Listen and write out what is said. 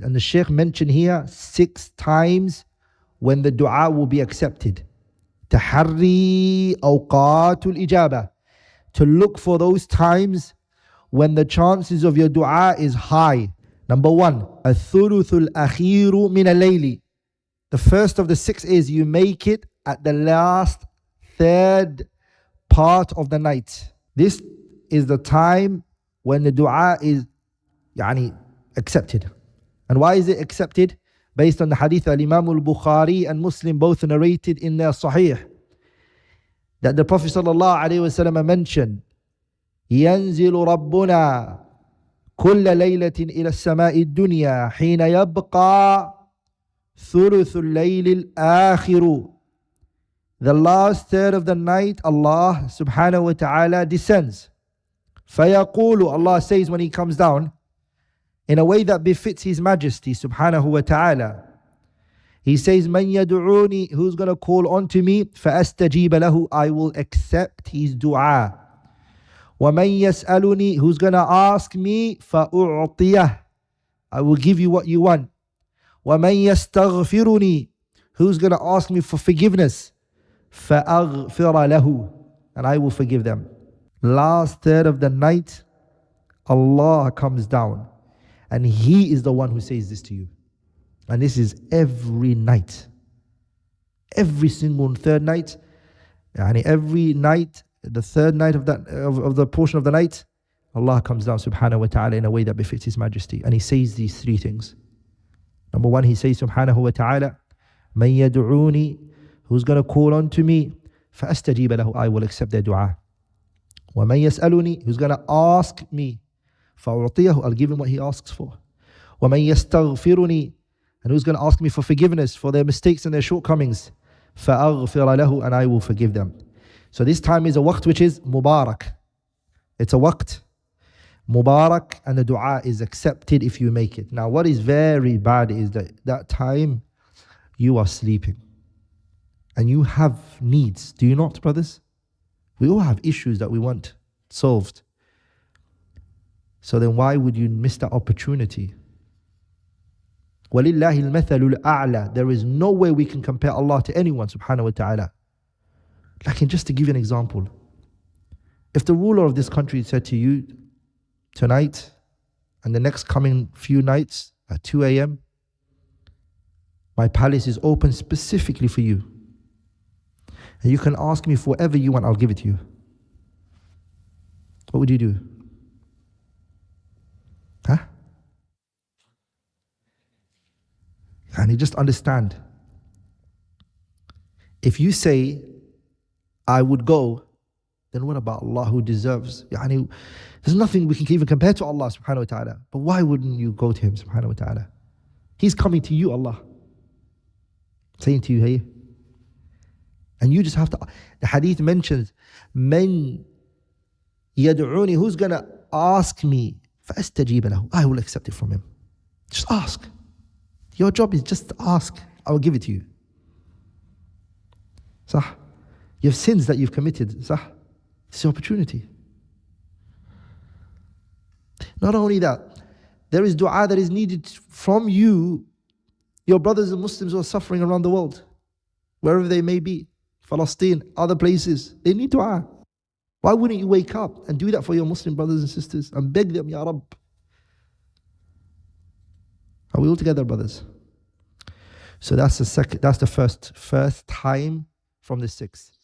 And the Shaykh mentioned here 6 times when the dua will be accepted. Taharri awqatul ijaba. To look for those times when the chances of your dua is high. Number 1, al-thuluthul akhiru min al-layli. The first of the 6 is you make it at the last third part of the night. This is the time when the dua is accepted. And why is it accepted? Based on the hadith al-Imam al-Bukhari and Muslim both narrated in their Sahih, that the Prophet ﷺ mentioned, ينزل ربنا كل ليلة إلى السماء الدنيا حين يبقى ثلث الليل الآخر. The last third of the night, Allah subhanahu wa ta'ala descends. فيقول, Allah says when He comes down, in a way that befits His Majesty subhanahu wa ta'ala. He says, Man yad'uni, who's going to call unto me, فَأَسْتَجِيبَ lahu, I will accept his dua. وَمَن يَسْأَلُني, who's going to ask me, فَأُعْطِيَهُ, I will give you what you want. وَمَن يَسْتَغْفِرُني, who's going to ask me for forgiveness, فَأَغْفِرَ lahu, and I will forgive them. Last third of the night, Allah comes down. And He is the one who says this to you. And this is every night. Every single third night. Every night, the third night of the portion of the night, Allah comes down subhanahu wa ta'ala in a way that befits His Majesty. And He says these 3 things. Number 1, He says subhanahu wa ta'ala, Man yad'uni, who's going to call unto me, فَأَسْتَجِيبَ lahu, I will accept their dua. وَمَن يَسْأَلُني, who's going to ask me, فَأُعْطِيَهُ, I'll give him what he asks for. وَمَن يَسْتَغْفِرُني, and who's going to ask me for forgiveness for their mistakes and their shortcomings, فَأَغْفِرَ لَهُ, and I will forgive them. So this time is a waqt which is mubarak. It's a waqt mubarak, and the dua is accepted if you make it. Now what is very bad is that time you are sleeping and you have needs. Do you not, brothers? We all have issues that we want solved. So then why would you miss that opportunity? وَلِلَّهِ الْمَثَلُ الْأَعْلَى. There is no way we can compare Allah to anyone subhanahu wa ta'ala. Like, just to give you an example, if the ruler of this country said to you, tonight and the next coming few nights at 2 a.m., my palace is open specifically for you, and you can ask me for whatever you want, I'll give it to you. What would you do? Huh? And you just understand. If you say, I would go, then what about Allah who deserves? There's nothing we can even compare to Allah subhanahu wa ta'ala. But why wouldn't you go to Him subhanahu wa ta'ala? He's coming to you, Allah. Saying to you, hey. And you just have to, the hadith mentions, Man yad'uni, who's going to ask me, فَأَسْتَجِيبَ لَهُ, I will accept it from him. Just ask. Your job is just to ask. I will give it to you. Sah. You have sins that you've committed. Sah. It's the opportunity. Not only that, there is dua that is needed from you, your brothers and Muslims who are suffering around the world, wherever they may be, Palestine, other places, they need dua. Why wouldn't you wake up and do that for your Muslim brothers and sisters and beg them, Ya Rabb? Are we all together, brothers? So that's the first time from the 6.